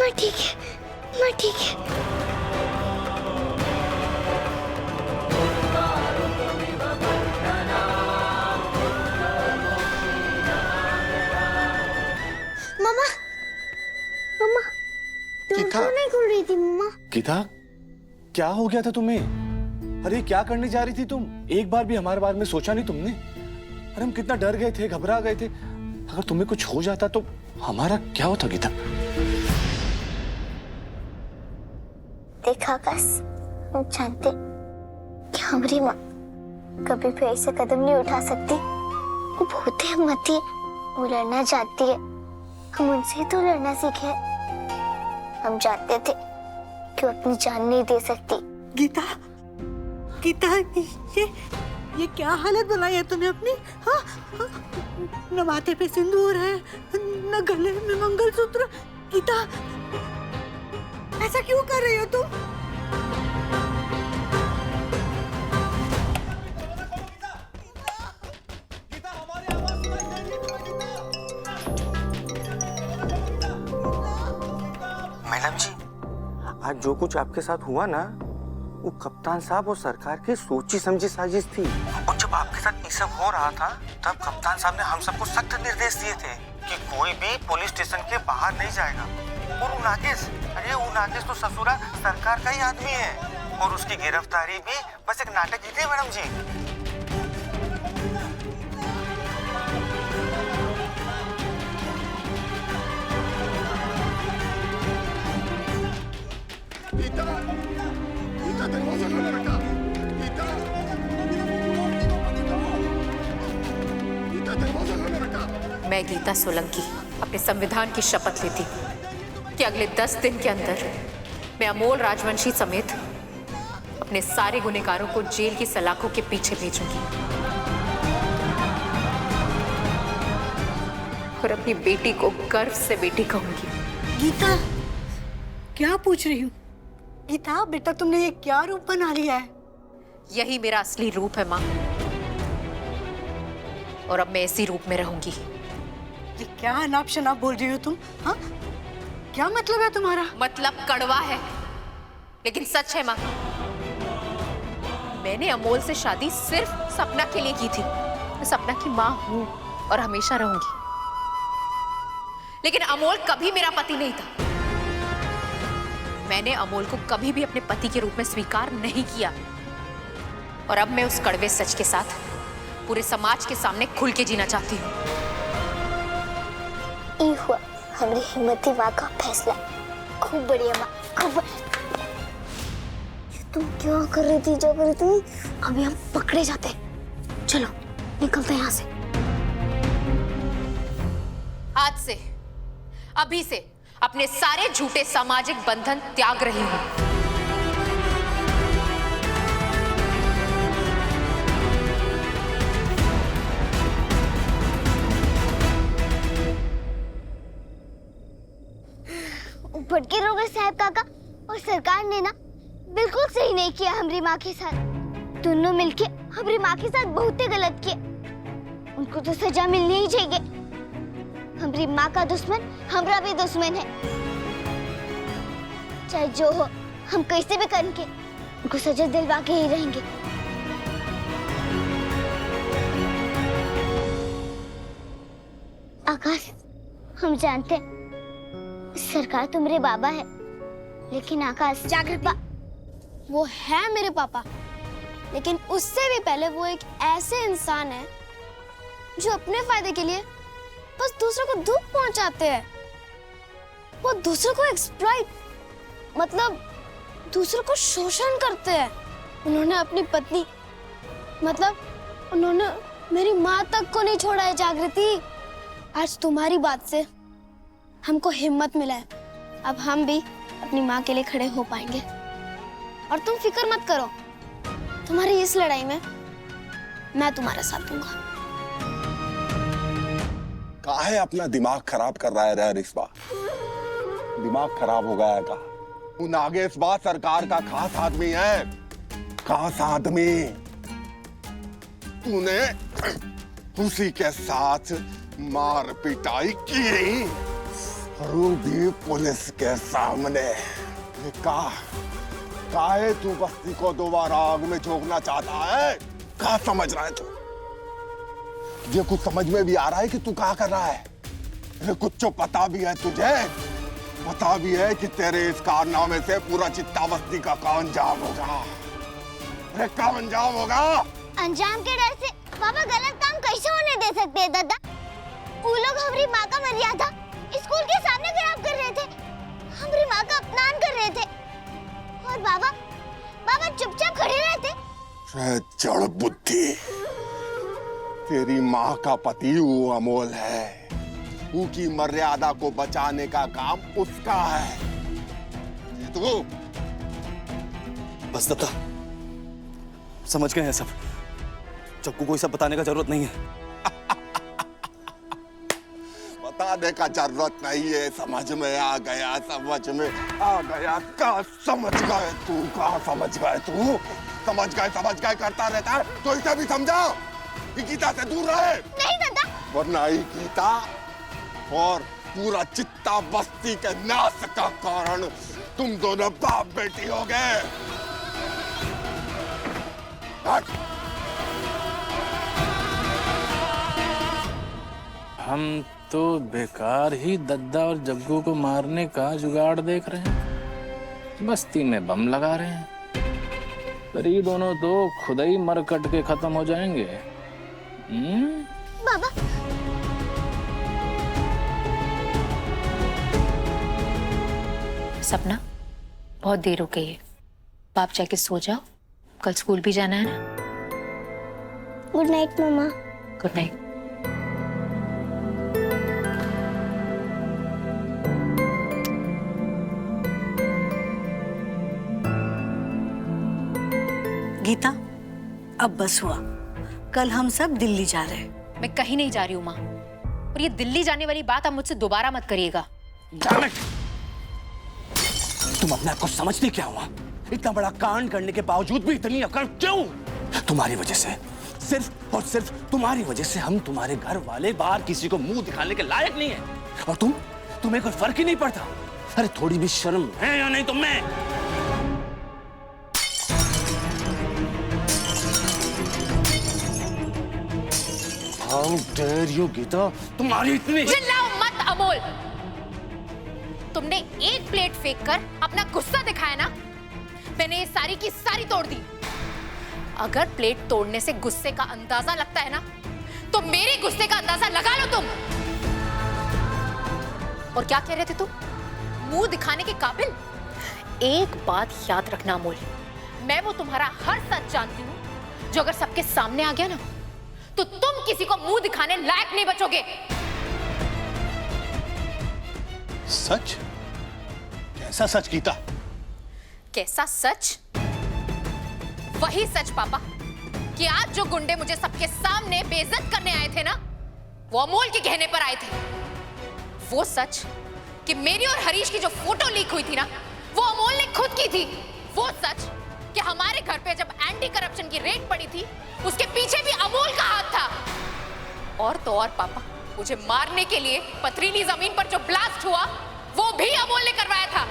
मैं ठीक है, मैं ठीक है। मम्मा, मम्मा, तुम क्यों नहीं खोल रही थी मम्मा? गीता, क्या हो गया था तुम्हें? अरे क्या करने जा रही थी तुम? एक बार भी हमारे बारे में सोचा नहीं तुमने? अरे हम कितना डर गए थे, घबरा गए थे। अगर तुम्हें कुछ हो जाता तो हमारा क्या होता गीता? देखा आकाश, हम जानते कि हमारी माँ कभी भी ऐसा कदम नहीं उठा सकती। वो बहुत हिम्मती है, वो लड़ना चाहती है। हम उनसे तो लड़ना सीखे। हम जानते थे कि वो अपनी जान नहीं दे सकती। गीता, गीता, ये क्या हालत बनाई है तूने अपनी? हाँ, न माथे पे सिंदूर है, न गले में मंगलसूत्र। गीता, ऐसा क्यों कर रही हो तुम? मैडम जी, आज जो कुछ आपके साथ हुआ ना, वो कप्तान साहब और सरकार की सोची समझी साजिश थी। और जब आपके साथ ये सब हो रहा था, तब कप्तान साहब ने हम सबको सख्त निर्देश दिए थे कि कोई भी पुलिस स्टेशन के बाहर नहीं जाएगा। और वो नागेश, अरे वो नागेश तो ससुरा सरकार का ही आदमी है, और उसकी गिरफ्तारी भी बस एक नाटक ही थी मैडम जी। मैं गीता सोलंकी अपने संविधान की शपथ लेती हूँ कि अगले 10 दिन के अंदर मैं अमोल राजवंशी समेत अपने सारे गुनहगारों को जेल की सलाखों के पीछे भेजूंगी और अपनी बेटी को गर्व से बेटी कहूंगी। गीता, क्या पूछ रही हूँ? गीता बेटा, तुमने ये क्या रूप बना लिया है? यही मेरा असली रूप है माँ, और अब मैं इसी रूप में रहूंगी। ये क्या अनाप शनाप बोल रही हो तुम? हाँ, क्या मतलब है तुम्हारा? मतलब कड़वा है लेकिन सच है माँ। मैंने अमोल से शादी सिर्फ सपना के लिए की थी। मैं सपना की माँ हूँ और हमेशा रहूंगी, लेकिन अमोल कभी मेरा पति नहीं था। मैंने अमोल को कभी भी अपने पति के रूप में स्वीकार नहीं किया, और अब मैं उस कड़वे सच के साथ पूरे समाज के सामने खुल के जीना चाहती हूँ। ये हुआ हमारी हिम्मती माँ का फैसला। खूब बढ़िया माँ, खूब। तुम क्या कर रही थी, जो कर रही थी? अभी हम पकड़े जाते। चलो निकलते हैं यहाँ से। आज से, अभी से अपने सारे झूठे सामाजिक बंधन त्याग रही हूँ। भटके रह गए साहब काका, और सरकार ने ना बिल्कुल सही नहीं किया हमारी माँ के साथ। दोनों मिलके हमारी माँ के साथ बहुत ही गलत किया। उनको तो सजा मिलनी ही चाहिए। हमारी माँ का दुश्मन हमारा भी दुश्मन है। चाहे जो हो, हम कैसे भी करके उनको सजा दिलवा के ही रहेंगे। आकाश, हम जानते हैं सरकार तो मेरे बाबा है, लेकिन आकाश जागृति, वो है मेरे पापा, लेकिन उससे भी पहले वो एक ऐसे इंसान है जो अपने फायदे के लिए बस दूसरों को दुख पहुंचाते हैं। वो दूसरों को एक्सप्लॉइट, मतलब दूसरों को शोषण करते हैं। उन्होंने अपनी पत्नी, मतलब उन्होंने मेरी माँ तक को नहीं छोड़ा है। जागृति, आज तुम्हारी बात से हमको हिम्मत मिला है। अब हम भी अपनी माँ के लिए खड़े हो पाएंगे। और तुम फिक्र मत करो, तुम्हारी इस लड़ाई में मैं तुम्हारा साथ दूंगा। काहे अपना दिमाग खराब कर रहा है रिश्वा? दिमाग खराब हो गया है का? तू नागेश बा सरकार का खास आदमी है, खास आदमी। तूने उसी के साथ मार पिटाई की रू भी पुलिस के सामने। काहे तू बस्ती को दोबारा आग में झोंकना चाहता है? क्या समझ रहा है तू? ये कुछ समझ में भी आ रहा है कि तू क्या कर रहा है? अरे कुछ तो पता भी है तुझे? पता भी है कि तेरे इस कारनामे से पूरा चित्ता बस्ती का क्या अंजाम होगा? अरे क्या अंजाम होगा? अंजाम के डर से पापा गलत काम कैसे होने दे सकते हैं दादा? वो लोग हमारी माँ का मर्यादा स्कूल के सामने खराब कर रहे थे, हमारी माँ का अपमान कर रहे थे, और बाबा चुपचाप खड़े रहते। जड़ बुद्धि, तेरी माँ का पति वो अमोल है, उसकी मर्यादा को बचाने का काम उसका है। तू बस दादा, समझ गए हैं सब। चक्कू को सब बताने का जरूरत नहीं है। बताने का जरूरत नहीं है, समझ में आ गया, समझ में आ गया। का समझ गए तू? का समझ गए तू? समझ गए करता रहता है तो इसे भी समझाओ कि गीता से दूर रहे। नहीं दादा, वरना ही गीता और पूरा चित्ता बस्ती के नाश का कारण तुम दोनों बाप बेटी हो गए। हम तो बेकार ही दद्दा और जग्गू को मारने का जुगाड़ देख रहे हैं, बस्ती में बम लगा रहे हैं। पर ये दोनों तो खुद ही मर कट के खत्म हो जाएंगे। बाबा सपना, बहुत देर हो गई है, आप जाके सो जाओ, कल स्कूल भी जाना है ना। Good night mama. Good night. Geeta, अब बस हुआ, कल हम सब दिल्ली जा रहे हैं। मैं कहीं नहीं जा रही हूँ माँ, और ये दिल्ली जाने वाली बात आप मुझसे दोबारा मत करिएगा। तुम अपने आप को समझती क्या हुआ? इतना बड़ा कांड करने के बावजूद भी इतनी अकड़ क्यों? तुम्हारी वजह से, सिर्फ और सिर्फ तुम्हारी वजह से हम तुम्हारे घर वाले बाहर किसी को मुंह दिखाने के लायक नहीं है। और तुम्हें कोई फर्क ही नहीं पड़ता। अरे थोड़ी भी शर्म है या नहीं तुम में? How dare you, गीता, तुम्हारी इतनी। चिल्लाओ मत अमोल। तुमने एक प्लेट फेंक कर अपना गुस्सा दिखाया ना, मैंने ये सारी की सारी तोड़ दी। अगर प्लेट तोड़ने से गुस्से का अंदाजा लगता है ना, तो मेरे गुस्से का अंदाजा लगा लो तुम। और क्या कह रहे थे तुम? मुंह दिखाने के काबिल? एक बात याद रखना अमोल, मैं वो तुम्हारा हर सच जानती हूँ, जो अगर सबके सामने आ गया ना, तो तुम किसी को मुंह दिखाने लायक नहीं बचोगे। सच? कैसा सच गीता? कैसा सच? वही सच पापा, कि आज जो गुंडे मुझे सबके सामने बेइज्जत करने आए थे ना, वो अमोल के कहने पर आए थे। वो सच कि मेरी और हरीश की जो फोटो लीक हुई थी ना, वो अमोल ने खुद की थी। वो सच कि हमारे घर पे जब एंटी करप्शन की रेड पड़ी थी, उसके पीछे भी अमोल का हाथ था। और तो और पापा, मुझे मारने के लिए पथरीली जमीन पर जो ब्लास्ट हुआ, वो भी अमोल ने करवाया था।